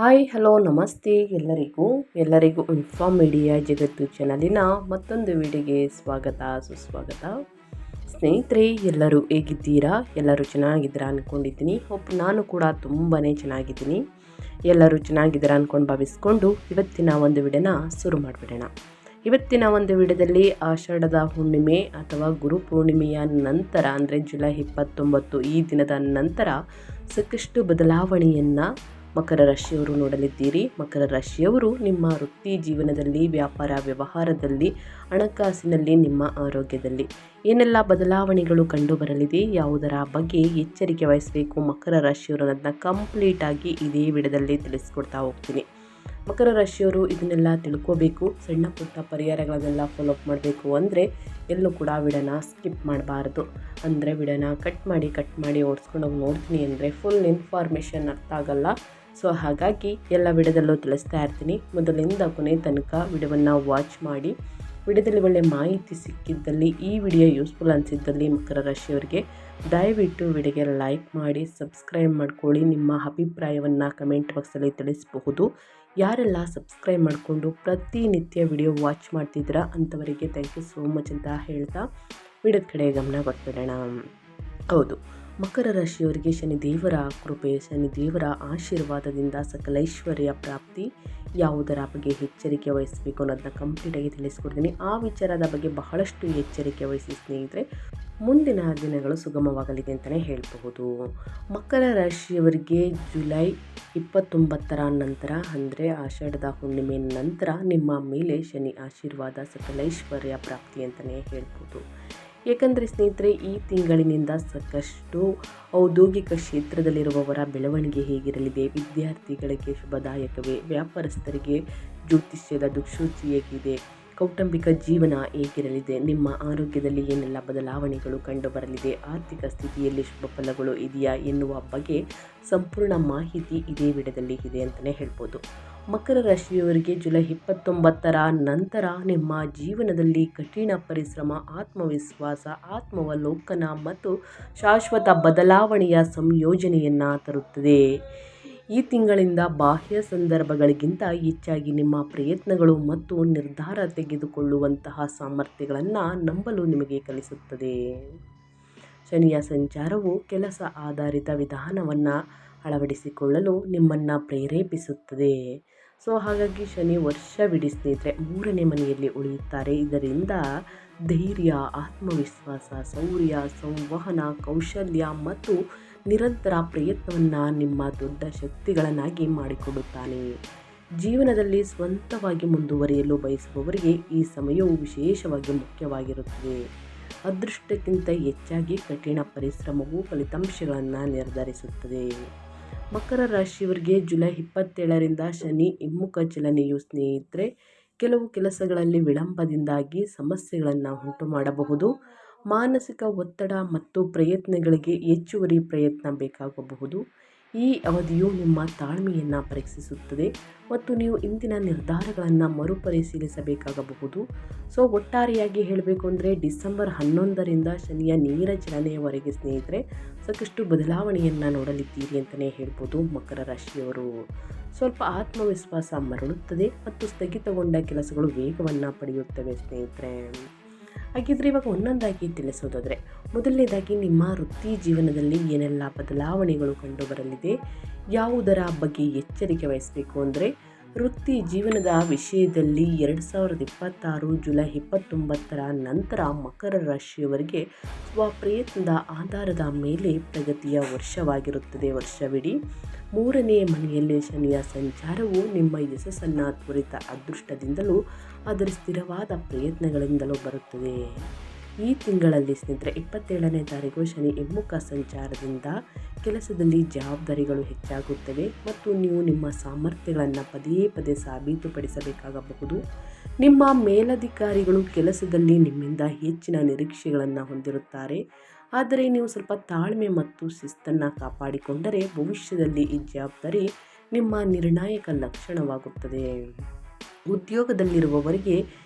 Hi hello ನಮಸ್ತೆ ಎಲ್ಲರಿಗೂ inform media ಜಗತ್ತು ಚಾನಲಿನ ಮತ್ತೊಂದು ವಿಡಿಯೋಗೆ ಸ್ವಾಗತ ಸುಸ್ವಾಗತ. ಸ್ನೇಹಿತರೆ, ಎಲ್ಲರೂ ಹೇಗಿದ್ದೀರಾ? ಎಲ್ಲರೂ ಚೆನ್ನಾಗಿದ್ದೀರಾ ಅಂದ್ಕೊಂಡಿದ್ದೀನಿ. ನಾನು ಕೂಡ ತುಂಬಾ ಚೆನ್ನಾಗಿದ್ದೀನಿ. ಎಲ್ಲರೂ ಚೆನ್ನಾಗಿದ್ದೀರಾ ಅಂದ್ಕೊಂಡು ಭಾವಿಸ್ಕೊಂಡು ಇವತ್ತಿನ ಒಂದು ವಿಡಿಯೋನ ಶುರು ಮಾಡಿಬಿಡೋಣ. ಇವತ್ತಿನ ಒಂದು ವಿಡಿಯೋದಲ್ಲಿ ಆಷಾಢದ ಹುಣ್ಣಿಮೆ ಅಥವಾ ಗುರುಪೂರ್ಣಿಮೆಯ ನಂತರ ಅಂದರೆ ಜುಲೈ 29 ಈ ದಿನದ ನಂತರ ಸಾಕಷ್ಟು ಬದಲಾವಣೆಯನ್ನು ಮಕರ ರಾಶಿಯವರು ನೋಡಲಿದ್ದೀರಿ. ಮಕರ ರಾಶಿಯವರು ನಿಮ್ಮ ವೃತ್ತಿ ಜೀವನದಲ್ಲಿ, ವ್ಯಾಪಾರ ವ್ಯವಹಾರದಲ್ಲಿ, ಹಣಕಾಸಿನಲ್ಲಿ, ನಿಮ್ಮ ಆರೋಗ್ಯದಲ್ಲಿ ಏನೆಲ್ಲ ಬದಲಾವಣೆಗಳು ಕಂಡು ಬರಲಿದೆ, ಯಾವುದರ ಬಗ್ಗೆ ಎಚ್ಚರಿಕೆ ವಹಿಸಬೇಕು ಮಕರ ರಾಶಿಯವರನ್ನ ಕಂಪ್ಲೀಟಾಗಿ ಇದೇ ವಿಡಿಯೋದಲ್ಲಿ ತಿಳಿಸ್ಕೊಡ್ತಾ ಹೋಗ್ತೀನಿ. ಮಕರ ರಾಶಿಯವರು ಇದನ್ನೆಲ್ಲ ತಿಳ್ಕೋಬೇಕು, ಸಣ್ಣ ಪುಟ್ಟ ಪರಿಹಾರಗಳನ್ನೆಲ್ಲ ಫಾಲೋಅಪ್ ಮಾಡಬೇಕು ಅಂದರೆ ಎಲ್ಲೂ ಕೂಡ ವಿಡಿಯೋನ ಸ್ಕಿಪ್ ಮಾಡಬಾರ್ದು. ಅಂದರೆ ವಿಡಿಯೋನ ಕಟ್ ಮಾಡಿ ಓಡಿಸ್ಕೊಂಡೋಗಿ ನೋಡ್ತೀನಿ ಅಂದರೆ ಫುಲ್ ಇನ್ಫಾರ್ಮೇಷನ್ ಅರ್ಥ ಆಗಲ್ಲ. ಸೊ ಹಾಗಾಗಿ ಎಲ್ಲ ವಿಡಿಯೋದಲ್ಲೂ ತಿಳಿಸ್ತಾ ಇರ್ತೀನಿ. ಮೊದಲಿಂದ ಕೊನೆ ತನಕ ವಿಡಿಯೋವನ್ನು ವಾಚ್ ಮಾಡಿ. ವಿಡಿಯೋದಲ್ಲಿ ಒಳ್ಳೆ ಮಾಹಿತಿ ಸಿಕ್ಕಿದ್ದಲ್ಲಿ, ಈ ವಿಡಿಯೋ ಯೂಸ್ಫುಲ್ ಅನಿಸಿದ್ದಲ್ಲಿ ಮಕರ ರಾಶಿಯವರಿಗೆ ದಯವಿಟ್ಟು ವಿಡಿಯೋಗೆ ಲೈಕ್ ಮಾಡಿ, ಸಬ್ಸ್ಕ್ರೈಬ್ ಮಾಡ್ಕೊಳ್ಳಿ. ನಿಮ್ಮ ಅಭಿಪ್ರಾಯವನ್ನು ಕಮೆಂಟ್ ಬಾಕ್ಸಲ್ಲಿ ತಿಳಿಸಬಹುದು. ಯಾರೆಲ್ಲ ಸಬ್ಸ್ಕ್ರೈಬ್ ಮಾಡಿಕೊಂಡು ಪ್ರತಿನಿತ್ಯ ವಿಡಿಯೋ ವಾಚ್ ಮಾಡ್ತಿದ್ದೀರಾ ಅಂಥವರಿಗೆ ಥ್ಯಾಂಕ್ ಯು ಸೋ ಮಚ್ ಅಂತ ಹೇಳ್ತಾ ವಿಡಿಯೋದ ಕಡೆ ಗಮನ ಕೊಟ್ಬಿಡೋಣ. ಹೌದು, ಮಕರ ರಾಶಿಯವರಿಗೆ ಶನಿದೇವರ ಕೃಪೆ, ಶನಿದೇವರ ಆಶೀರ್ವಾದದಿಂದ ಸಕಲೈಶ್ವರ್ಯ ಪ್ರಾಪ್ತಿ. ಯಾವುದರ ಬಗ್ಗೆ ಎಚ್ಚರಿಕೆ ವಹಿಸಬೇಕು ಅನ್ನೋದನ್ನ ಕಂಪ್ಲೀಟಾಗಿ ತಿಳಿಸ್ಕೊಡ್ತೀನಿ. ಆ ವಿಚಾರದ ಬಗ್ಗೆ ಬಹಳಷ್ಟು ಎಚ್ಚರಿಕೆ ವಹಿಸಿ ಸ್ನೇಹಿತರೆ, ಮುಂದಿನ ದಿನಗಳು ಸುಗಮವಾಗಲಿದೆ ಅಂತಲೇ ಹೇಳಬಹುದು. ಮಕರ ರಾಶಿಯವರಿಗೆ ಜುಲೈ 29 ನಂತರ ಅಂದರೆ ಆಷಾಢದ ಹುಣ್ಣಿಮೆ ನಂತರ ನಿಮ್ಮ ಮೇಲೆ ಶನಿ ಆಶೀರ್ವಾದ, ಸಕಲೈಶ್ವರ್ಯ ಪ್ರಾಪ್ತಿ ಅಂತಲೇ ಹೇಳ್ಬೋದು. ಏಕೆಂದರೆ ಸ್ನೇಹಿತರೆ, ಈ ತಿಂಗಳಿನಿಂದ ಸಾಕಷ್ಟು ಔದ್ಯೋಗಿಕ ಕ್ಷೇತ್ರದಲ್ಲಿರುವವರ ಬೆಳವಣಿಗೆ ಹೇಗಿರಲಿದೆ, ವಿದ್ಯಾರ್ಥಿಗಳಿಗೆ ಶುಭದಾಯಕವೇ, ವ್ಯಾಪಾರಸ್ಥರಿಗೆ ಜ್ಯೋತಿಷ್ಯದ ದುಃಸೂಚಿ ಹೇಗಿದೆ, ಕೌಟುಂಬಿಕ ಜೀವನ ಹೇಗಿರಲಿದೆ, ನಿಮ್ಮ ಆರೋಗ್ಯದಲ್ಲಿ ಏನೆಲ್ಲ ಬದಲಾವಣೆಗಳು ಕಂಡು ಬರಲಿದೆ, ಆರ್ಥಿಕ ಸ್ಥಿತಿಯಲ್ಲಿ ಶುಭ ಫಲಗಳು ಇದೆಯಾ ಎನ್ನುವ ಬಗ್ಗೆ ಸಂಪೂರ್ಣ ಮಾಹಿತಿ ಇದೇ ವಿಡಿಯೋದಲ್ಲಿ ಇದೆ ಅಂತಲೇ ಹೇಳ್ಬೋದು. ಮಕರ ರಾಶಿಯವರಿಗೆ ಜುಲೈ 29 ನಂತರ ನಿಮ್ಮ ಜೀವನದಲ್ಲಿ ಕಠಿಣ ಪರಿಶ್ರಮ, ಆತ್ಮವಿಶ್ವಾಸ, ಆತ್ಮಾವಲೋಕನ ಮತ್ತು ಶಾಶ್ವತ ಬದಲಾವಣೆಯ ಸಂಯೋಜನೆಯನ್ನು ತರುತ್ತದೆ. ಈ ತಿಂಗಳಿಂದ ಬಾಹ್ಯ ಸಂದರ್ಭಗಳಿಗಿಂತ ಹೆಚ್ಚಾಗಿ ನಿಮ್ಮ ಪ್ರಯತ್ನಗಳು ಮತ್ತು ನಿರ್ಧಾರ ತೆಗೆದುಕೊಳ್ಳುವಂತಹ ಸಾಮರ್ಥ್ಯಗಳನ್ನು ನಂಬಲು ನಿಮಗೆ ಕಲಿಸುತ್ತದೆ. ಶನಿಯ ಸಂಚಾರವು ಕೆಲಸ ಆಧಾರಿತ ವಿಧಾನವನ್ನು ಅಳವಡಿಸಿಕೊಳ್ಳಲು ನಿಮ್ಮನ್ನು ಪ್ರೇರೇಪಿಸುತ್ತದೆ. ಸೊ ಹಾಗಾಗಿ ಶನಿ ವರ್ಷವಿಡೀ ಸ್ನೇಹಿತರೆ 3ನೇ ಮನೆಯಲ್ಲಿ ಉಳಿಯುತ್ತಾರೆ. ಇದರಿಂದ ಧೈರ್ಯ, ಆತ್ಮವಿಶ್ವಾಸ, ಶೌರ್ಯ, ಸಂವಹನ ಕೌಶಲ್ಯ ಮತ್ತು ನಿರಂತರ ಪ್ರಯತ್ನವನ್ನು ನಿಮ್ಮ ದೊಡ್ಡ ಶಕ್ತಿಗಳನ್ನಾಗಿ ಮಾಡಿಕೊಳ್ಳುತ್ತಾನೆ. ಜೀವನದಲ್ಲಿ ಸ್ವಂತವಾಗಿ ಮುಂದುವರಿಯಲು ಬಯಸುವವರಿಗೆ ಈ ಸಮಯವು ವಿಶೇಷವಾಗಿ ಮುಖ್ಯವಾಗಿರುತ್ತದೆ. ಅದೃಷ್ಟಕ್ಕಿಂತ ಹೆಚ್ಚಾಗಿ ಕಠಿಣ ಪರಿಶ್ರಮವು ಫಲಿತಾಂಶಗಳನ್ನು ನಿರ್ಧರಿಸುತ್ತದೆ. ಮಕರ ರಾಶಿಯವರಿಗೆ ಜುಲೈ 27ರಿಂದ ಶನಿ ಹಿಮ್ಮುಖ ಚಲನೆಯು ಸ್ನೇಹಿತರೆ ಕೆಲವು ಕೆಲಸಗಳಲ್ಲಿ ವಿಳಂಬದಿಂದಾಗಿ ಸಮಸ್ಯೆಗಳನ್ನು ಉಂಟು ಮಾಡಬಹುದು. ಮಾನಸಿಕ ಒತ್ತಡ ಮತ್ತು ಪ್ರಯತ್ನಗಳಿಗೆ ಹೆಚ್ಚುವರಿ ಪ್ರಯತ್ನ ಬೇಕಾಗಬಹುದು. ಈ ಅವಧಿಯು ನಿಮ್ಮ ತಾಳ್ಮೆಯನ್ನು ಪರೀಕ್ಷಿಸುತ್ತದೆ ಮತ್ತು ನೀವು ಇಂದಿನ ನಿರ್ಧಾರಗಳನ್ನು ಮರುಪರಿಶೀಲಿಸಬೇಕಾಗಬಹುದು. ಸೊ ಒಟ್ಟಾರೆಯಾಗಿ ಹೇಳಬೇಕು ಅಂದರೆ ಡಿಸೆಂಬರ್ 11ರಿಂದ ಶನಿಯ ನೇರ ಚಲನೆಯವರೆಗೆ ಸ್ನೇಹಿತರೆ ಸಾಕಷ್ಟು ಬದಲಾವಣೆಯನ್ನು ನೋಡಲಿದ್ದೀರಿ ಅಂತಲೇ ಹೇಳ್ಬೋದು. ಮಕರ ರಾಶಿಯವರು ಸ್ವಲ್ಪ ಆತ್ಮವಿಶ್ವಾಸ ಮರಳುತ್ತದೆ ಮತ್ತು ಸ್ಥಗಿತಗೊಂಡ ಕೆಲಸಗಳು ವೇಗವನ್ನು ಪಡೆಯುತ್ತವೆ ಸ್ನೇಹಿತರೆ. ಹಾಗಿದ್ರೆ ಇವಾಗ ಒಂದೊಂದಾಗಿ ತಿಳಿಸೋದಾದರೆ, ಮೊದಲನೇದಾಗಿ ನಿಮ್ಮ ವೃತ್ತಿ ಜೀವನದಲ್ಲಿ ಏನೆಲ್ಲ ಬದಲಾವಣೆಗಳು ಕಂಡು ಬರಲಿದೆ, ಯಾವುದರ ಬಗ್ಗೆ ಎಚ್ಚರಿಕೆ ವಹಿಸಬೇಕು ಅಂದರೆ ವೃತ್ತಿ ಜೀವನದ ವಿಷಯದಲ್ಲಿ 2026 ಜುಲೈ 29 ನಂತರ ಮಕರ ರಾಶಿಯವರಿಗೆ ಸ್ವಪ್ರಯತ್ನದ ಆಧಾರದ ಮೇಲೆ ಪ್ರಗತಿಯ ವರ್ಷವಾಗಿರುತ್ತದೆ. ವರ್ಷವಿಡೀ 3ನೇ ಮನೆಯಲ್ಲಿ ಶನಿಯ ಸಂಚಾರವು ನಿಮ್ಮ ಯಶಸ್ಸನ್ನು ತ್ವರಿತ ಅದೃಷ್ಟದಿಂದಲೂ ಅದರ ಸ್ಥಿರವಾದ ಪ್ರಯತ್ನಗಳಿಂದಲೂ ಬರುತ್ತದೆ. ಈ ತಿಂಗಳಲ್ಲಿ ಸ್ನೇಹಿತರೆ 27ನೇ ತಾರೀಕು ಶನಿ ಹಿಮ್ಮುಖ ಸಂಚಾರದಿಂದ ಕೆಲಸದಲ್ಲಿ ಜವಾಬ್ದಾರಿಗಳು ಹೆಚ್ಚಾಗುತ್ತವೆ ಮತ್ತು ನೀವು ನಿಮ್ಮ ಸಾಮರ್ಥ್ಯಗಳನ್ನು ಪದೇ ಸಾಬೀತುಪಡಿಸಬೇಕಾಗಬಹುದು. ನಿಮ್ಮ ಮೇಲಧಿಕಾರಿಗಳು ಕೆಲಸದಲ್ಲಿ ನಿಮ್ಮಿಂದ ಹೆಚ್ಚಿನ ನಿರೀಕ್ಷೆಗಳನ್ನು ಹೊಂದಿರುತ್ತಾರೆ. ಆದರೆ ನೀವು ಸ್ವಲ್ಪ ತಾಳ್ಮೆ ಮತ್ತು ಶಿಸ್ತನ್ನು ಕಾಪಾಡಿಕೊಂಡರೆ ಭವಿಷ್ಯದಲ್ಲಿ ಈ ಜವಾಬ್ದಾರಿ ನಿಮ್ಮ ನಿರ್ಣಾಯಕ ಲಕ್ಷಣವಾಗುತ್ತದೆ. ಉದ್ಯೋಗದಲ್ಲಿರುವವರಿಗೆ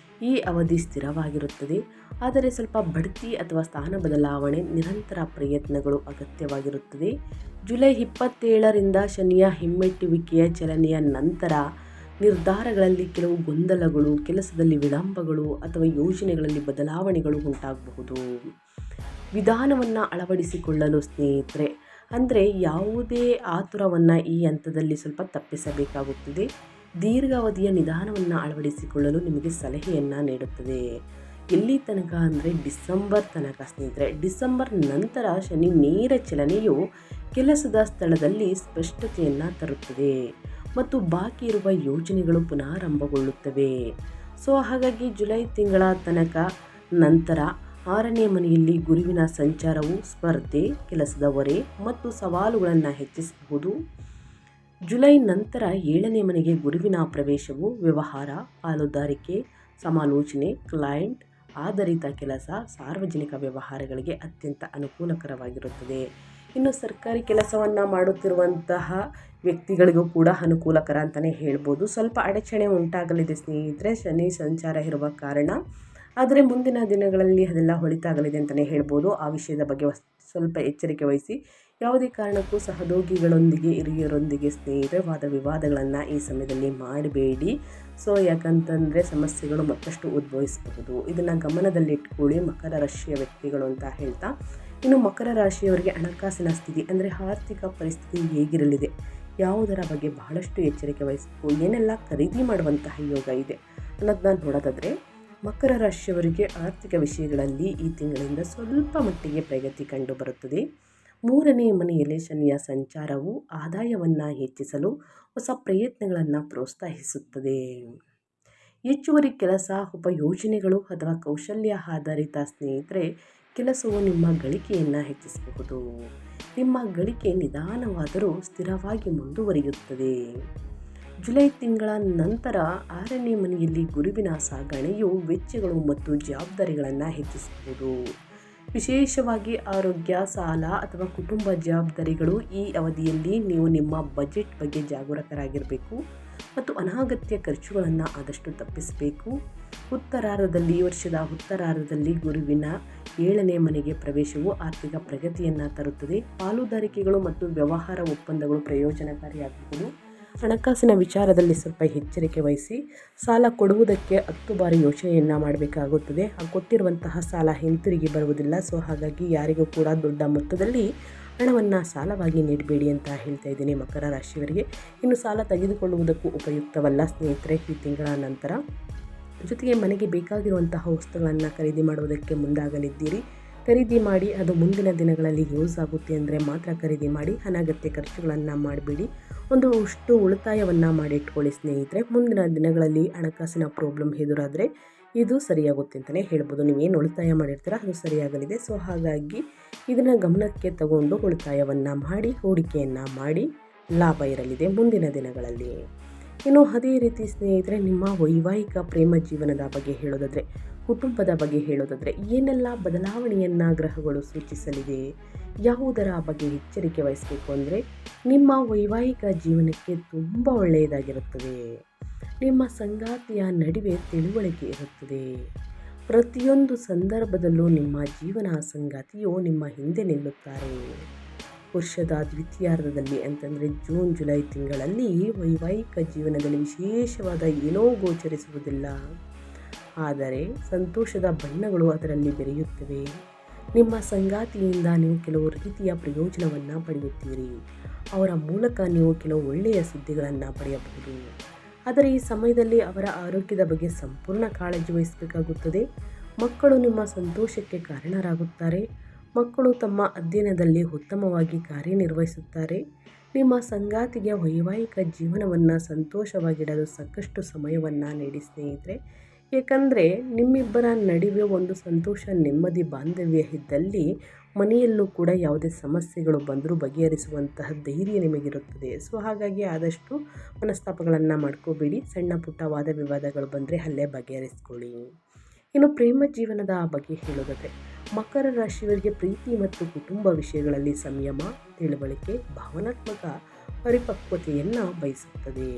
ಈ ಅವಧಿ ಸ್ಥಿರವಾಗಿರುತ್ತದೆ. ಆದರೆ ಸ್ವಲ್ಪ ಬಡ್ತಿ ಅಥವಾ ಸ್ಥಾನ ಬದಲಾವಣೆ ನಿರಂತರ ಪ್ರಯತ್ನಗಳು ಅಗತ್ಯವಾಗಿರುತ್ತದೆ. ಜುಲೈ 27ರಿಂದ ಶನಿಯ ಹಿಮ್ಮೆಟ್ಟುವಿಕೆಯ ಚಲನೆಯ ನಂತರ ನಿರ್ಧಾರಗಳಲ್ಲಿ ಕೆಲವು ಗೊಂದಲಗಳು, ಕೆಲಸದಲ್ಲಿ ವಿಳಂಬಗಳು ಅಥವಾ ಯೋಜನೆಗಳಲ್ಲಿ ಬದಲಾವಣೆಗಳು ಉಂಟಾಗಬಹುದು. ವಿಧಾನವನ್ನು ಅಳವಡಿಸಿಕೊಳ್ಳಲು ಸ್ನೇಹಿತರೆ, ಅಂದರೆ ಯಾವುದೇ ಆತುರವನ್ನು ಈ ಹಂತದಲ್ಲಿ ಸ್ವಲ್ಪ ತಪ್ಪಿಸಬೇಕಾಗುತ್ತದೆ. ದೀರ್ಘಾವಧಿಯ ನಿಧಾನವನ್ನು ಅಳವಡಿಸಿಕೊಳ್ಳಲು ನಿಮಗೆ ಸಲಹೆಯನ್ನು ನೀಡುತ್ತದೆ. ಎಲ್ಲಿ ತನಕ ಅಂದರೆ ಡಿಸೆಂಬರ್ ತನಕ ಸ್ನೇಹಿತರೆ. ಡಿಸೆಂಬರ್ ನಂತರ ಶನಿ ನೇರ ಚಲನೆಯು ಕೆಲಸದ ಸ್ಥಳದಲ್ಲಿ ಸ್ಪಷ್ಟತೆಯನ್ನು ತರುತ್ತದೆ ಮತ್ತು ಬಾಕಿ ಇರುವ ಯೋಜನೆಗಳು ಪುನರಾರಂಭಗೊಳ್ಳುತ್ತವೆ. ಹಾಗಾಗಿ ಜುಲೈ ತಿಂಗಳ ತನಕ ನಂತರ 6ನೇ ಮನೆಯಲ್ಲಿ ಗುರುವಿನ ಸಂಚಾರವು ಸ್ಪರ್ಧೆ, ಕೆಲಸದ ಹೊರೆ ಮತ್ತು ಸವಾಲುಗಳನ್ನು ಹೆಚ್ಚಿಸಬಹುದು. ಜುಲೈ ನಂತರ 7ನೇ ಮನೆಗೆ ಗುರುವಿನ ಪ್ರವೇಶವು ವ್ಯವಹಾರ, ಪಾಲುದಾರಿಕೆ, ಸಮಾಲೋಚನೆ, ಕ್ಲೈಂಟ್ ಆಧಾರಿತ ಕೆಲಸ, ಸಾರ್ವಜನಿಕ ವ್ಯವಹಾರಗಳಿಗೆ ಅತ್ಯಂತ ಅನುಕೂಲಕರವಾಗಿರುತ್ತದೆ. ಇನ್ನು ಸರ್ಕಾರಿ ಕೆಲಸವನ್ನು ಮಾಡುತ್ತಿರುವಂತಹ ವ್ಯಕ್ತಿಗಳಿಗೂ ಕೂಡ ಅನುಕೂಲಕರ ಅಂತಲೇ ಹೇಳ್ಬೋದು. ಸ್ವಲ್ಪ ಅಡಚಣೆ ಉಂಟಾಗಲಿದೆ ಸ್ನೇಹಿತರೆ ಶನಿ ಸಂಚಾರ ಇರುವ ಕಾರಣ, ಆದರೆ ಮುಂದಿನ ದಿನಗಳಲ್ಲಿ ಅದೆಲ್ಲ ಹೊಳಿತಾಗಲಿದೆ ಅಂತಲೇ ಹೇಳ್ಬೋದು. ಆ ವಿಷಯದ ಬಗ್ಗೆ ಸ್ವಲ್ಪ ಎಚ್ಚರಿಕೆ ವಹಿಸಿ. ಯಾವುದೇ ಕಾರಣಕ್ಕೂ ಸಹೋದ್ಯೋಗಿಗಳೊಂದಿಗೆ, ಹಿರಿಯರೊಂದಿಗೆ ಸ್ನೇಹಿತರೆ ವಾದ ವಿವಾದಗಳನ್ನು ಈ ಸಮಯದಲ್ಲಿ ಮಾಡಬೇಡಿ. ಯಾಕಂತಂದರೆ ಸಮಸ್ಯೆಗಳು ಮತ್ತಷ್ಟು ಉದ್ಭವಿಸಬಹುದು. ಇದನ್ನು ಗಮನದಲ್ಲಿಟ್ಕೊಳ್ಳಿ ಮಕರ ರಾಶಿಯ ವ್ಯಕ್ತಿಗಳು ಅಂತ ಹೇಳ್ತಾ, ಇನ್ನು ಮಕರ ರಾಶಿಯವರಿಗೆ ಹಣಕಾಸಿನ ಸ್ಥಿತಿ ಅಂದರೆ ಆರ್ಥಿಕ ಪರಿಸ್ಥಿತಿ ಹೇಗಿರಲಿದೆ, ಯಾವುದರ ಬಗ್ಗೆ ಬಹಳಷ್ಟು ಎಚ್ಚರಿಕೆ ವಹಿಸಬೇಕು, ಏನೆಲ್ಲ ಖರೀದಿ ಮಾಡುವಂತಹ ಯೋಗ ಇದೆ ಅನ್ನೋದನ್ನ ನೋಡೋದಾದರೆ, ಮಕರ ರಾಶಿಯವರಿಗೆ ಆರ್ಥಿಕ ವಿಷಯಗಳಲ್ಲಿ ಈ ತಿಂಗಳಿಂದ ಸ್ವಲ್ಪ ಮಟ್ಟಿಗೆ ಪ್ರಗತಿ ಕಂಡು ಬರುತ್ತದೆ. 3ನೇ ಮನೆಯಲ್ಲಿ ಶನಿಯ ಸಂಚಾರವು ಆದಾಯವನ್ನು ಹೆಚ್ಚಿಸಲು ಹೊಸ ಪ್ರಯತ್ನಗಳನ್ನು ಪ್ರೋತ್ಸಾಹಿಸುತ್ತದೆ. ಹೆಚ್ಚುವರಿ ಕೆಲಸ, ಉಪಯೋಜನೆಗಳು ಅಥವಾ ಕೌಶಲ್ಯ ಆಧಾರಿತ ಸ್ನೇಹಿತರೆ ಕೆಲಸವು ನಿಮ್ಮ ಗಳಿಕೆಯನ್ನು ಹೆಚ್ಚಿಸಬಹುದು. ನಿಮ್ಮ ಗಳಿಕೆ ನಿಧಾನವಾದರೂ ಸ್ಥಿರವಾಗಿ ಮುಂದುವರಿಯುತ್ತದೆ. ಜುಲೈ ತಿಂಗಳ ನಂತರ 6ನೇ ಮನೆಯಲ್ಲಿ ಗುರುವಿನ ಸಾಗಣೆಯು ವೆಚ್ಚಗಳು ಮತ್ತು ಜವಾಬ್ದಾರಿಗಳನ್ನು ಹೆಚ್ಚಿಸಬಹುದು. ವಿಶೇಷವಾಗಿ ಆರೋಗ್ಯ, ಸಾಲ ಅಥವಾ ಕುಟುಂಬ ಜವಾಬ್ದಾರಿಗಳು. ಈ ಅವಧಿಯಲ್ಲಿ ನೀವು ನಿಮ್ಮ ಬಜೆಟ್ ಬಗ್ಗೆ ಜಾಗರೂಕರಾಗಿರಬೇಕು ಮತ್ತು ಅನಗತ್ಯ ಖರ್ಚುಗಳನ್ನು ಆದಷ್ಟು ತಪ್ಪಿಸಬೇಕು. ವರ್ಷದ ಉತ್ತರಾರ್ಧದಲ್ಲಿ ಗುರುವಿನ 7ನೇ ಮನೆಗೆ ಪ್ರವೇಶವು ಆರ್ಥಿಕ ಪ್ರಗತಿಯನ್ನು ತರುತ್ತದೆ. ಪಾಲುದಾರಿಕೆಗಳು ಮತ್ತು ವ್ಯವಹಾರ ಒಪ್ಪಂದಗಳು ಪ್ರಯೋಜನಕಾರಿಯಾಗಬಹುದು. ಹಣಕಾಸಿನ ವಿಚಾರದಲ್ಲಿ ಸ್ವಲ್ಪ ಎಚ್ಚರಿಕೆ ವಹಿಸಿ. ಸಾಲ ಕೊಡುವುದಕ್ಕೆ 10 ಬಾರಿ ಯೋಚನೆಯನ್ನು ಮಾಡಬೇಕಾಗುತ್ತದೆ. ಕೊಟ್ಟಿರುವಂತಹ ಸಾಲ ಹಿಂತಿರುಗಿ ಬರುವುದಿಲ್ಲ. ಹಾಗಾಗಿ ಯಾರಿಗೂ ಕೂಡ ದೊಡ್ಡ ಮೊತ್ತದಲ್ಲಿ ಹಣವನ್ನು ಸಾಲವಾಗಿ ನೀಡಬೇಡಿ ಅಂತ ಹೇಳ್ತಾ ಇದ್ದೀನಿ ಮಕರ ರಾಶಿಯವರಿಗೆ. ಇನ್ನು ಸಾಲ ತೆಗೆದುಕೊಳ್ಳುವುದಕ್ಕೂ ಉಪಯುಕ್ತವಲ್ಲ ಸ್ನೇಹಿತರೆ ಈ ತಿಂಗಳ ನಂತರ. ಜೊತೆಗೆ ಮನೆಗೆ ಬೇಕಾಗಿರುವಂತಹ ವಸ್ತುಗಳನ್ನು ಖರೀದಿ ಮಾಡುವುದಕ್ಕೆ ಮುಂದಾಗಲಿದ್ದೀರಿ. ಖರೀದಿ ಮಾಡಿ, ಅದು ಮುಂದಿನ ದಿನಗಳಲ್ಲಿ ಯೂಸ್ ಆಗುತ್ತೆ ಅಂದರೆ ಮಾತ್ರ ಖರೀದಿ ಮಾಡಿ. ಅನಗತ್ಯ ಖರ್ಚುಗಳನ್ನು ಮಾಡಬೇಡಿ. ಅಷ್ಟು ಉಳಿತಾಯವನ್ನು ಮಾಡಿಟ್ಕೊಳ್ಳಿ ಸ್ನೇಹಿತರೆ. ಮುಂದಿನ ದಿನಗಳಲ್ಲಿ ಹಣಕಾಸಿನ ಪ್ರಾಬ್ಲಮ್ ಎದುರಾದರೆ ಇದು ಸರಿಯಾಗುತ್ತೆ ಅಂತಲೇ ಹೇಳ್ಬೋದು. ನೀವೇನು ಉಳಿತಾಯ ಮಾಡಿರ್ತೀರ ಅದು ಸರಿಯಾಗಲಿದೆ. ಹಾಗಾಗಿ ಇದನ್ನು ಗಮನಕ್ಕೆ ತಗೊಂಡು ಉಳಿತಾಯವನ್ನು ಮಾಡಿ, ಹೂಡಿಕೆಯನ್ನು ಮಾಡಿ, ಲಾಭ ಇರಲಿದೆ ಮುಂದಿನ ದಿನಗಳಲ್ಲಿ. ಇನ್ನು ಅದೇ ರೀತಿ ಸ್ನೇಹಿತರೆ ನಿಮ್ಮ ವೈವಾಹಿಕ ಪ್ರೇಮ ಜೀವನದ ಬಗ್ಗೆ ಹೇಳೋದಾದರೆ, ಕುಟುಂಬದ ಬಗ್ಗೆ ಹೇಳೋದಾದರೆ ಏನೆಲ್ಲ ಬದಲಾವಣೆಯನ್ನು ಗ್ರಹಗಳು ಸೂಚಿಸಲಿದೆ, ಯಾವುದರ ಬಗ್ಗೆ ಎಚ್ಚರಿಕೆ ವಹಿಸಬೇಕು ಅಂದರೆ, ನಿಮ್ಮ ವೈವಾಹಿಕ ಜೀವನಕ್ಕೆ ತುಂಬ ಒಳ್ಳೆಯದಾಗಿರುತ್ತದೆ. ನಿಮ್ಮ ಸಂಗಾತಿಯ ನಡುವೆ ತಿಳುವಳಿಕೆ ಇರುತ್ತದೆ. ಪ್ರತಿಯೊಂದು ಸಂದರ್ಭದಲ್ಲೂ ನಿಮ್ಮ ಜೀವನ ಸಂಗಾತಿಯು ನಿಮ್ಮ ಹಿಂದೆ ನಿಲ್ಲುತ್ತಾರೆ. ವರ್ಷದ ದ್ವಿತೀಯಾರ್ಧದಲ್ಲಿ ಅಂತಂದರೆ ಜೂನ್ ಜುಲೈ ತಿಂಗಳಲ್ಲಿ ವೈವಾಹಿಕ ಜೀವನದಲ್ಲಿ ವಿಶೇಷವಾದ ಏನೋ ಗೋಚರಿಸುವುದಿಲ್ಲ, ಆದರೆ ಸಂತೋಷದ ಬಣ್ಣಗಳು ಅದರಲ್ಲಿ ಬೆರೆಯುತ್ತವೆ. ನಿಮ್ಮ ಸಂಗಾತಿಯಿಂದ ನೀವು ಕೆಲವು ರೀತಿಯ ಪ್ರಯೋಜನವನ್ನು ಪಡೆಯುತ್ತೀರಿ. ಅವರ ಮೂಲಕ ನೀವು ಕೆಲವು ಒಳ್ಳೆಯ ಸುದ್ದಿಗಳನ್ನು ಪಡೆಯಬಹುದು. ಆದರೆ ಈ ಸಮಯದಲ್ಲಿ ಅವರ ಆರೋಗ್ಯದ ಬಗ್ಗೆ ಸಂಪೂರ್ಣ ಕಾಳಜಿ ವಹಿಸಬೇಕಾಗುತ್ತದೆ. ಮಕ್ಕಳು ನಿಮ್ಮ ಸಂತೋಷಕ್ಕೆ ಕಾರಣರಾಗುತ್ತಾರೆ. ಮಕ್ಕಳು ತಮ್ಮ ಅಧ್ಯಯನದಲ್ಲಿ ಉತ್ತಮವಾಗಿ ಕಾರ್ಯನಿರ್ವಹಿಸುತ್ತಾರೆ. ನಿಮ್ಮ ಸಂಗಾತಿಗೆ ವೈವಾಹಿಕ ಜೀವನವನ್ನು ಸಂತೋಷವಾಗಿಡಲು ಸಾಕಷ್ಟು ಸಮಯವನ್ನು ನೀಡಿ ಸ್ನೇಹಿತರೆ. ಏಕೆಂದರೆ ನಿಮ್ಮಿಬ್ಬರ ನಡುವೆ ಒಂದು ಸಂತೋಷ, ನೆಮ್ಮದಿ, ಬಾಂಧವ್ಯ ಇದ್ದಲ್ಲಿ ಮನೆಯಲ್ಲೂ ಕೂಡ ಯಾವುದೇ ಸಮಸ್ಯೆಗಳು ಬಂದರೂ ಬಗೆಹರಿಸುವಂತಹ ಧೈರ್ಯ ನಿಮಗಿರುತ್ತದೆ. ಹಾಗಾಗಿ ಆದಷ್ಟು ಮನಸ್ತಾಪಗಳನ್ನು ಮಾಡ್ಕೋಬೇಡಿ. ಸಣ್ಣ ಪುಟ್ಟ ವಾದ ವಿವಾದಗಳು ಬಂದರೆ ಅಲ್ಲೇ ಬಗೆಹರಿಸ್ಕೊಳ್ಳಿ. ಇನ್ನು ಪ್ರೇಮ ಜೀವನದ ಬಗ್ಗೆ ಹೇಳೋದಾದರೆ, ಮಕರ ರಾಶಿಯವರಿಗೆ ಪ್ರೀತಿ ಮತ್ತು ಕುಟುಂಬ ವಿಷಯಗಳಲ್ಲಿ ಸಂಯಮ, ತಿಳುವಳಿಕೆ, ಭಾವನಾತ್ಮಕ ಪರಿಪಕ್ವತೆಯನ್ನು ಬಯಸುತ್ತದೆ.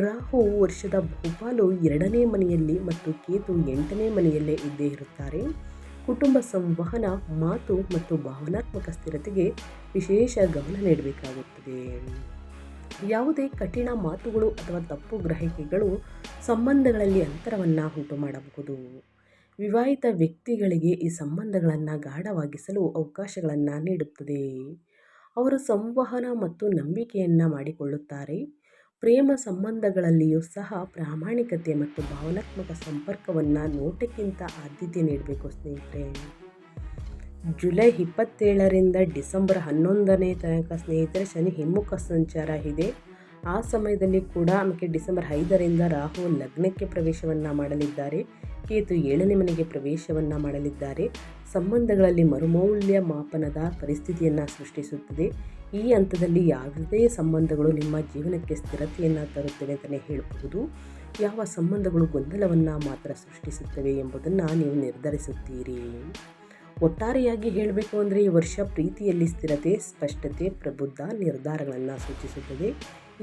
ರಾಹು ವರ್ಷದ ಬಹುಪಾಲು 2ನೇ ಮನೆಯಲ್ಲಿ ಮತ್ತು ಕೇತು 8ನೇ ಮನೆಯಲ್ಲೇ ಇದ್ದೇ ಇರುತ್ತಾರೆ. ಕುಟುಂಬ ಸಂವಹನ, ಮಾತು ಮತ್ತು ಭಾವನಾತ್ಮಕ ಸ್ಥಿರತೆಗೆ ವಿಶೇಷ ಗಮನ ನೀಡಬೇಕಾಗುತ್ತದೆ. ಯಾವುದೇ ಕಠಿಣ ಮಾತುಗಳು ಅಥವಾ ತಪ್ಪು ಗ್ರಹಿಕೆಗಳು ಸಂಬಂಧಗಳಲ್ಲಿ ಅಂತರವನ್ನು ಉಂಟು ಮಾಡಬಹುದು. ವಿವಾಹಿತ ವ್ಯಕ್ತಿಗಳಿಗೆ ಈ ಸಂಬಂಧಗಳನ್ನು ಗಾಢವಾಗಿಸಲು ಅವಕಾಶಗಳನ್ನು ನೀಡುತ್ತದೆ. ಅವರು ಸಂವಹನ ಮತ್ತು ನಂಬಿಕೆಯನ್ನು ಮಾಡಿಕೊಳ್ಳುತ್ತಾರೆ. ಪ್ರೇಮ ಸಂಬಂಧಗಳಲ್ಲಿಯೂ ಸಹ ಪ್ರಾಮಾಣಿಕತೆ ಮತ್ತು ಭಾವನಾತ್ಮಕ ಸಂಪರ್ಕವನ್ನು ನೋಟಕ್ಕಿಂತ ಆದ್ಯತೆ ನೀಡಬೇಕು ಸ್ನೇಹಿತರೆ. ಜುಲೈ 27ರಿಂದ ಡಿಸೆಂಬರ್ 11ನೇ ತನಕ ಸ್ನೇಹಿತರೆ ಶನಿ ಹಿಮ್ಮುಖ ಸಂಚಾರ ಇದೆ. ಆ ಸಮಯದಲ್ಲಿ ಕೂಡ ನಮಗೆ ಡಿಸೆಂಬರ್ 5ರಿಂದ ರಾಹು ಲಗ್ನಕ್ಕೆ ಪ್ರವೇಶವನ್ನು ಮಾಡಲಿದ್ದಾರೆ. ಕೇತು 7ನೇ ಮನೆಗೆ ಪ್ರವೇಶವನ್ನು ಮಾಡಲಿದ್ದಾರೆ. ಸಂಬಂಧಗಳಲ್ಲಿ ಮರುಮೌಲ್ಯ ಮಾಪನದ ಪರಿಸ್ಥಿತಿಯನ್ನು ಸೃಷ್ಟಿಸುತ್ತದೆ. ಈ ಹಂತದಲ್ಲಿ ಯಾವುದೇ ಸಂಬಂಧಗಳು ನಿಮ್ಮ ಜೀವನಕ್ಕೆ ಸ್ಥಿರತೆಯನ್ನು ತರುತ್ತವೆ ಅಂತಲೇ ಹೇಳಬಹುದು. ಯಾವ ಸಂಬಂಧಗಳು ಗೊಂದಲವನ್ನು ಮಾತ್ರ ಸೃಷ್ಟಿಸುತ್ತವೆ ಎಂಬುದನ್ನು ನೀವು ನಿರ್ಧರಿಸುತ್ತೀರಿ. ಒಟ್ಟಾರೆಯಾಗಿ ಹೇಳಬೇಕು ಅಂದರೆ ಈ ವರ್ಷ ಪ್ರೀತಿಯಲ್ಲಿ ಸ್ಥಿರತೆ, ಸ್ಪಷ್ಟತೆ, ಪ್ರಬುದ್ಧ ನಿರ್ಧಾರಗಳನ್ನು ಸೂಚಿಸುತ್ತದೆ.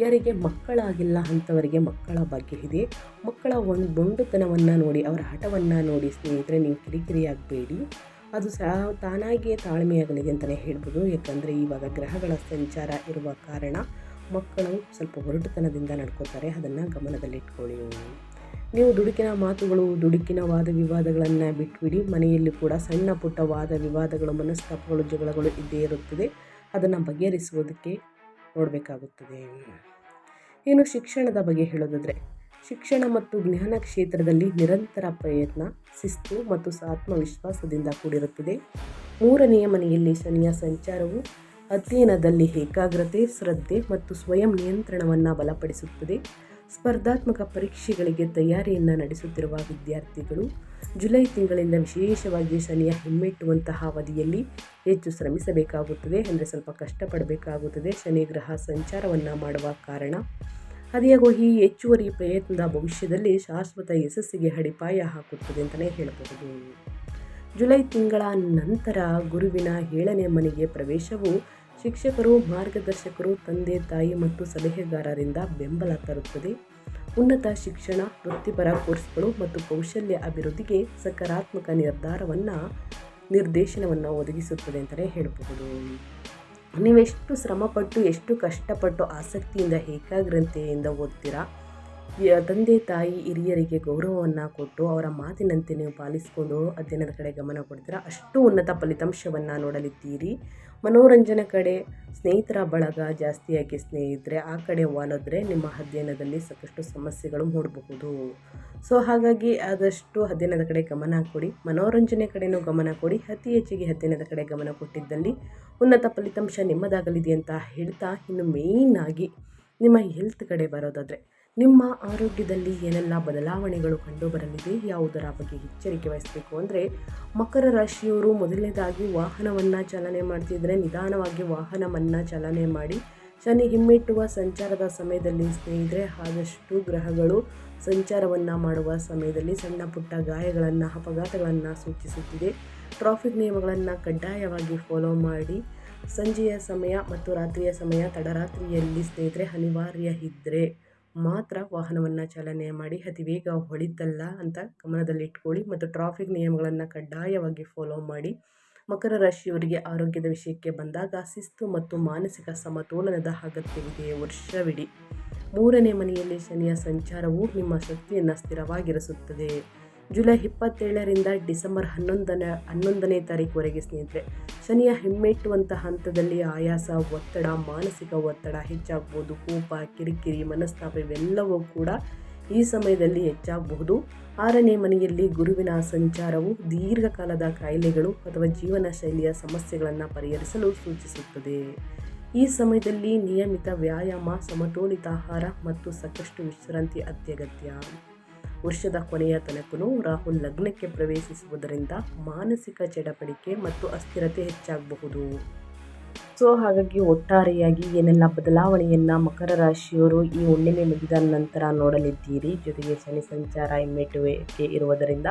ಯಾರಿಗೆ ಮಕ್ಕಳಾಗಿಲ್ಲ ಅಂಥವರಿಗೆ ಮಕ್ಕಳ ಭಾಗ್ಯ ಇದೆ. ಮಕ್ಕಳ ಮೊಂಡುತನವನ್ನು ನೋಡಿ, ಅವರ ಹಠವನ್ನು ನೋಡಿ ಸ್ನೇಹಿತರೆ ನೀವು ಕಿರಿಕಿರಿಯಾಗಬೇಡಿ. ಅದು ತಾನಾಗಿಯೇ ತಾಳ್ಮೆಯಾಗಲಿದೆ ಅಂತಲೇ ಹೇಳ್ಬೋದು. ಯಾಕಂದರೆ ಇವಾಗ ಗ್ರಹಗಳ ಸಂಚಾರ ಇರುವ ಕಾರಣ ಮಕ್ಕಳು ಸ್ವಲ್ಪ ಹೊರಟುತನದಿಂದ ನಡ್ಕೋತಾರೆ. ಅದನ್ನು ಗಮನದಲ್ಲಿಟ್ಕೊಳ್ಳಿ. ನೀವು ದುಡುಕಿನ ಮಾತುಗಳು, ದುಡುಕಿನ ವಾದ ವಿವಾದಗಳನ್ನು ಬಿಟ್ಬಿಡಿ. ಮನೆಯಲ್ಲಿ ಕೂಡ ಸಣ್ಣ ಪುಟ್ಟ ವಾದ ವಿವಾದಗಳು, ಮನಸ್ತಾಪಗಳು, ಜಗಳಗಳು ಇದ್ದೇ ಇರುತ್ತದೆ. ಅದನ್ನು ಬಗೆಹರಿಸುವುದಕ್ಕೆ ನೋಡಬೇಕಾಗುತ್ತದೆ. ಇನ್ನು ಶಿಕ್ಷಣದ ಬಗ್ಗೆ ಹೇಳೋದಾದರೆ, ಶಿಕ್ಷಣ ಮತ್ತು ಜ್ಞಾನ ಕ್ಷೇತ್ರದಲ್ಲಿ ನಿರಂತರ ಪ್ರಯತ್ನ, ಶಿಸ್ತು ಮತ್ತು ಆತ್ಮವಿಶ್ವಾಸದಿಂದ ಕೂಡಿರುತ್ತದೆ. 3ನೇ ಮನೆಯಲ್ಲಿ ಶನಿಯ ಸಂಚಾರವು ಅಧ್ಯಯನದಲ್ಲಿ ಏಕಾಗ್ರತೆ, ಶ್ರದ್ಧೆ ಮತ್ತು ಸ್ವಯಂ ನಿಯಂತ್ರಣವನ್ನು ಬಲಪಡಿಸುತ್ತದೆ. ಸ್ಪರ್ಧಾತ್ಮಕ ಪರೀಕ್ಷೆಗಳಿಗೆ ತಯಾರಿಯನ್ನು ನಡೆಸುತ್ತಿರುವ ವಿದ್ಯಾರ್ಥಿಗಳು ಜುಲೈ ತಿಂಗಳಿಂದ ವಿಶೇಷವಾಗಿ ಶನಿಯ ಹಿಮ್ಮೆಟ್ಟುವಂತಹ ಅವಧಿಯಲ್ಲಿ ಹೆಚ್ಚು ಶ್ರಮಿಸಬೇಕಾಗುತ್ತದೆ. ಅಂದರೆ ಸ್ವಲ್ಪ ಕಷ್ಟಪಡಬೇಕಾಗುತ್ತದೆ. ಶನಿ ಗ್ರಹ ಸಂಚಾರವನ್ನು ಮಾಡುವ ಕಾರಣ ಅದೇಗೋ ಈ ಹೆಚ್ಚುವರಿ ಪ್ರಯತ್ನದ ಭವಿಷ್ಯದಲ್ಲಿ ಶಾಶ್ವತ ಯಶಸ್ಸಿಗೆ ಅಡಿಪಾಯ ಹಾಕುತ್ತದೆ ಅಂತಲೇ ಹೇಳಬಹುದು. ಜುಲೈ ತಿಂಗಳ ನಂತರ ಗುರುವಿನ 7ನೇ ಮನೆಗೆ ಪ್ರವೇಶವು ಶಿಕ್ಷಕರು, ಮಾರ್ಗದರ್ಶಕರು, ತಂದೆ ತಾಯಿ ಮತ್ತು ಸಲಹೆಗಾರರಿಂದ ಬೆಂಬಲ ತರುತ್ತದೆ. ಉನ್ನತ ಶಿಕ್ಷಣ, ವೃತ್ತಿಪರ ಕೋರ್ಸ್ಗಳು ಮತ್ತು ಕೌಶಲ್ಯ ಅಭಿವೃದ್ಧಿಗೆ ಸಕಾರಾತ್ಮಕ ನಿರ್ದೇಶನವನ್ನು ಒದಗಿಸುತ್ತದೆ ಅಂತಲೇ ಹೇಳಬಹುದು. ನೀವೆಷ್ಟು ಶ್ರಮಪಟ್ಟು, ಎಷ್ಟು ಕಷ್ಟಪಟ್ಟು ಆಸಕ್ತಿಯಿಂದ ಏಕಾಗ್ರತೆಯಿಂದ ಓದ್ತೀರಾ, ತಂದೆ ತಾಯಿ ಹಿರಿಯರಿಗೆ ಗೌರವವನ್ನು ಕೊಟ್ಟು ಅವರ ಮಾತಿನಂತೆ ನೀವು ಪಾಲಿಸಿಕೊಂಡು ಅಧ್ಯಯನದ ಕಡೆ ಗಮನ ಕೊಡ್ತೀರಾ, ಅಷ್ಟು ಉನ್ನತ ಫಲಿತಾಂಶವನ್ನು ನೋಡಲಿದ್ದೀರಿ. ಮನೋರಂಜನೆ ಕಡೆ ಸ್ನೇಹಿತರ ಬಳಗ ಜಾಸ್ತಿಯಾಗಿ ಸ್ನೇಹಿತರೆ ಆ ಕಡೆ ವಾಲಿದ್ರೆ ನಿಮ್ಮ ಅಧ್ಯಯನದಲ್ಲಿ ಸಾಕಷ್ಟು ಸಮಸ್ಯೆಗಳು ಮೂಡಬಹುದು. ಸೊ ಹಾಗಾಗಿ ಆದಷ್ಟು ಅಧ್ಯಯನದ ಕಡೆ ಗಮನ ಕೊಡಿ, ಮನೋರಂಜನೆ ಕಡೆನೂ ಗಮನ ಕೊಡಿ. ಅತಿ ಹೆಚ್ಚಿಗೆ ಅಧ್ಯಯನದ ಕಡೆ ಗಮನ ಕೊಟ್ಟಿದ್ದಲ್ಲಿ ಉನ್ನತ ಫಲಿತಾಂಶ ನಿಮ್ಮದಾಗಲಿದೆ ಅಂತ ಹೇಳ್ತಾ, ಇನ್ನು ಮೇಯ್ನ್ ಆಗಿ ನಿಮ್ಮ ಹೆಲ್ತ್ ಕಡೆ ಬರೋದಾದರೆ, ನಿಮ್ಮ ಆರೋಗ್ಯದಲ್ಲಿ ಏನೆಲ್ಲ ಬದಲಾವಣೆಗಳು ಕಂಡುಬರಲಿದೆ, ಯಾವುದರ ಬಗ್ಗೆ ಎಚ್ಚರಿಕೆ ವಹಿಸಬೇಕು ಅಂದರೆ, ಮಕರ ರಾಶಿಯವರು ಮೊದಲನೇದಾಗಿ ವಾಹನವನ್ನು ಚಾಲನೆ ಮಾಡ್ತಿದ್ರೆ ನಿಧಾನವಾಗಿ ವಾಹನವನ್ನು ಚಾಲನೆ ಮಾಡಿ. ಶನಿ ಹಿಮ್ಮೆಟ್ಟುವ ಸಂಚಾರದ ಸಮಯದಲ್ಲಿ ಸ್ನೇಹಿತರೆ ಆದಷ್ಟು ಗ್ರಹಗಳು ಸಂಚಾರವನ್ನು ಮಾಡುವ ಸಮಯದಲ್ಲಿ ಸಣ್ಣ ಪುಟ್ಟ ಗಾಯಗಳನ್ನು, ಅಪಘಾತಗಳನ್ನು ಸೂಚಿಸುತ್ತಿದೆ. ಟ್ರಾಫಿಕ್ ನಿಯಮಗಳನ್ನು ಕಡ್ಡಾಯವಾಗಿ ಫಾಲೋ ಮಾಡಿ. ಸಂಜೆಯ ಸಮಯ ಮತ್ತು ರಾತ್ರಿಯ ಸಮಯ, ತಡರಾತ್ರಿಯಲ್ಲಿ ಸ್ನೇಹಿತರೆ ಅನಿವಾರ್ಯ ಇದ್ದರೆ ಮಾತ್ರ ವಾಹನವನ್ನು ಚಾಲನೆ ಮಾಡಿ. ಅತಿ ವೇಗ ಹೊಳಿತಲ್ಲ ಅಂತ ಗಮನದಲ್ಲಿಟ್ಕೊಳ್ಳಿ ಮತ್ತು ಟ್ರಾಫಿಕ್ ನಿಯಮಗಳನ್ನು ಕಡ್ಡಾಯವಾಗಿ ಫಾಲೋ ಮಾಡಿ. ಮಕರ ರಾಶಿಯವರಿಗೆ ಆರೋಗ್ಯದ ವಿಷಯಕ್ಕೆ ಬಂದಾಗ ಶಿಸ್ತು ಮತ್ತು ಮಾನಸಿಕ ಸಮತೋಲನದ ಅಗತ್ಯವಿದೆ. ವರ್ಷವಿಡೀ 3ನೇ ಮನೆಯಲ್ಲಿ ಶನಿಯ ಸಂಚಾರವು ನಿಮ್ಮ ಶಕ್ತಿಯನ್ನು ಸ್ಥಿರವಾಗಿರಿಸುತ್ತದೆ. ಜುಲೈ 27ರಿಂದ ಡಿಸೆಂಬರ್ 11ನೇ ತಾರೀಕುವರೆಗೆ ಸ್ನೇಹಿತರೆ ಶನಿಯ ಹಿಮ್ಮೆಟ್ಟುವಂತಹ ಹಂತದಲ್ಲಿ ಆಯಾಸ, ಒತ್ತಡ, ಮಾನಸಿಕ ಒತ್ತಡ ಹೆಚ್ಚಾಗಬಹುದು. ಕೋಪ, ಕಿರಿಕಿರಿ, ಮನಸ್ತಾಪ ಇವೆಲ್ಲವೂ ಕೂಡ ಈ ಸಮಯದಲ್ಲಿ ಹೆಚ್ಚಾಗಬಹುದು. 6ನೇ ಮನೆಯಲ್ಲಿ ಗುರುವಿನ ಸಂಚಾರವು ದೀರ್ಘಕಾಲದ ಕಾಯಿಲೆಗಳು ಅಥವಾ ಜೀವನ ಶೈಲಿಯ ಸಮಸ್ಯೆಗಳನ್ನು ಪರಿಹರಿಸಲು ಸೂಚಿಸುತ್ತದೆ. ಈ ಸಮಯದಲ್ಲಿ ನಿಯಮಿತ ವ್ಯಾಯಾಮ, ಸಮತೋಲಿತ ಆಹಾರ ಮತ್ತು ಸಾಕಷ್ಟು ವಿಶ್ರಾಂತಿ ಅತ್ಯಗತ್ಯ. ವರ್ಷದ ಕೊನೆಯ ತನಕನೂ ರಾಹು ಲಗ್ನಕ್ಕೆ ಪ್ರವೇಶಿಸುವುದರಿಂದ ಮಾನಸಿಕ ಚಡಪಡಿಕೆ ಮತ್ತು ಅಸ್ಥಿರತೆ ಹೆಚ್ಚಾಗಬಹುದು. ಸೊ ಹಾಗಾಗಿ ಒಟ್ಟಾರೆಯಾಗಿ ಏನೆಲ್ಲ ಬದಲಾವಣೆಯನ್ನು ಮಕರ ರಾಶಿಯವರು ಈ ಹುಣ್ಣಿಮೆ ಮುಗಿದ ನಂತರ ನೋಡಲಿದ್ದೀರಿ. ಜೊತೆಗೆ ಶನಿ ಸಂಚಾರ ಹಿಮ್ಮೆಟ್ಟುವಿಕೆ ಇರುವುದರಿಂದ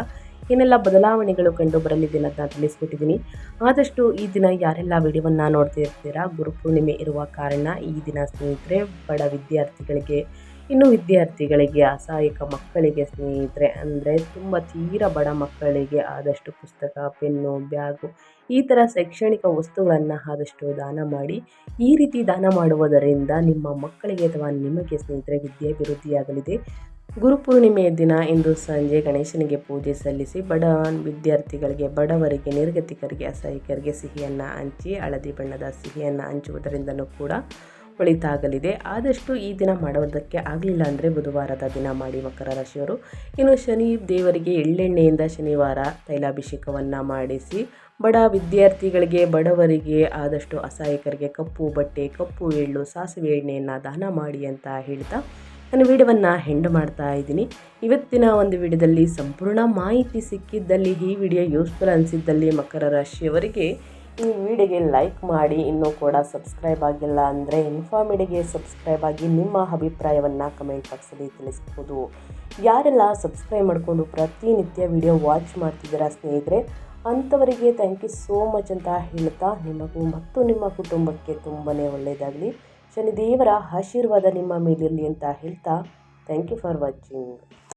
ಏನೆಲ್ಲ ಬದಲಾವಣೆಗಳು ಕಂಡು ಬರಲಿದೆ ಅಂತ ತಿಳಿಸ್ಕೊಟ್ಟಿದ್ದೀನಿ. ಆದಷ್ಟು ಈ ದಿನ ಯಾರೆಲ್ಲ ವಿಡಿಯೋವನ್ನು ನೋಡ್ತಾ ಇರ್ತೀರಾ, ಗುರುಪೂರ್ಣಿಮೆ ಇರುವ ಕಾರಣ ಈ ದಿನ ಸ್ನೇಹಿತರೆ ಬಡ ವಿದ್ಯಾರ್ಥಿಗಳಿಗೆ ಇನ್ನು ವಿದ್ಯಾರ್ಥಿಗಳಿಗೆ, ಅಸಹಾಯಕ ಮಕ್ಕಳಿಗೆ ಸ್ನೇಹಿತರೆ, ಅಂದರೆ ತುಂಬ ತೀರಾ ಬಡ ಮಕ್ಕಳಿಗೆ ಆದಷ್ಟು ಪುಸ್ತಕ, ಪೆನ್ನು, ಬ್ಯಾಗು ಈ ಥರ ಶೈಕ್ಷಣಿಕ ವಸ್ತುಗಳನ್ನು ಆದಷ್ಟು ದಾನ ಮಾಡಿ. ಈ ರೀತಿ ದಾನ ಮಾಡುವುದರಿಂದ ನಿಮ್ಮ ಮಕ್ಕಳಿಗೆ ಅಥವಾ ನಿಮಗೆ ಸ್ನೇಹಿತರೆ ವಿದ್ಯಾಭಿವೃದ್ಧಿಯಾಗಲಿದೆ. ಗುರುಪೂರ್ಣಿಮೆಯ ದಿನ ಇಂದು ಸಂಜೆ ಗಣೇಶನಿಗೆ ಪೂಜೆ ಸಲ್ಲಿಸಿ ಬಡ ವಿದ್ಯಾರ್ಥಿಗಳಿಗೆ, ಬಡವರಿಗೆ, ನಿರ್ಗತಿಕರಿಗೆ, ಅಸಹಾಯಕರಿಗೆ ಸಿಹಿಯನ್ನು ಹಂಚಿ, ಹಳದಿ ಬಣ್ಣದ ಸಿಹಿಯನ್ನು ಹಂಚುವುದರಿಂದಲೂ ಕೂಡ ಒಳಿತಾಗಲಿದೆ. ಆದಷ್ಟು ಈ ದಿನ ಮಾಡೋದಕ್ಕೆ ಆಗಲಿಲ್ಲ ಅಂದರೆ ಬುಧವಾರದ ದಿನ ಮಾಡಿ ಮಕರ ರಾಶಿಯವರು. ಇನ್ನು ಶನಿ ದೇವರಿಗೆ ಎಳ್ಳೆಣ್ಣೆಯಿಂದ ಶನಿವಾರ ತೈಲಾಭಿಷೇಕವನ್ನು ಮಾಡಿಸಿ ಬಡ ವಿದ್ಯಾರ್ಥಿಗಳಿಗೆ, ಬಡವರಿಗೆ, ಆದಷ್ಟು ಅಸಹಾಯಕರಿಗೆ ಕಪ್ಪು ಬಟ್ಟೆ, ಕಪ್ಪು ಎಳ್ಳು, ಸಾಸಿವೆ ಎಣ್ಣೆಯನ್ನು ದಾನ ಮಾಡಿ ಅಂತ ಹೇಳ್ತಾ ನಾನು ವಿಡಿಯೋವನ್ನು ಎಂಡ್ ಮಾಡ್ತಾ ಇದ್ದೀನಿ. ಇವತ್ತಿನ ಒಂದು ವಿಡಿಯೋದಲ್ಲಿ ಸಂಪೂರ್ಣ ಮಾಹಿತಿ ಸಿಕ್ಕಿದ್ದಲ್ಲಿ, ಈ ವಿಡಿಯೋ ಯೂಸ್ಫುಲ್ ಅನಿಸಿದ್ದಲ್ಲಿ ಮಕರ ರಾಶಿಯವರಿಗೆ ಈ ವಿಡಿಯೋಗೆ ಲೈಕ್ ಮಾಡಿ. ಇನ್ನೂ ಕೂಡ ಸಬ್ಸ್ಕ್ರೈಬ್ ಆಗಿಲ್ಲ ಅಂದರೆ ಇನ್ಫಾರ್ಮಿಡಿಗೆ ಸಬ್ಸ್ಕ್ರೈಬ್ ಆಗಿ ನಿಮ್ಮ ಅಭಿಪ್ರಾಯವನ್ನು ಕಮೆಂಟ್ ಬಾಕ್ಸಲ್ಲಿ ತಿಳಿಸ್ಬೋದು. ಯಾರೆಲ್ಲ ಸಬ್ಸ್ಕ್ರೈಬ್ ಮಾಡಿಕೊಂಡು ಪ್ರತಿನಿತ್ಯ ವಿಡಿಯೋ ವಾಚ್ ಮಾಡ್ತಿದ್ದೀರಾ ಸ್ನೇಹಿತರೆ, ಅಂಥವರಿಗೆ ಥ್ಯಾಂಕ್ ಯು ಸೋ ಮಚ್ ಅಂತ ಹೇಳ್ತಾ, ನಿಮಗೂ ಮತ್ತು ನಿಮ್ಮ ಕುಟುಂಬಕ್ಕೆ ತುಂಬಾ ಒಳ್ಳೆಯದಾಗಲಿ, ಶನಿದೇವರ ಆಶೀರ್ವಾದ ನಿಮ್ಮ ಮೇಲಿರಲಿ ಅಂತ ಹೇಳ್ತಾ ಥ್ಯಾಂಕ್ ಯು ಫಾರ್ ವಾಚಿಂಗ್.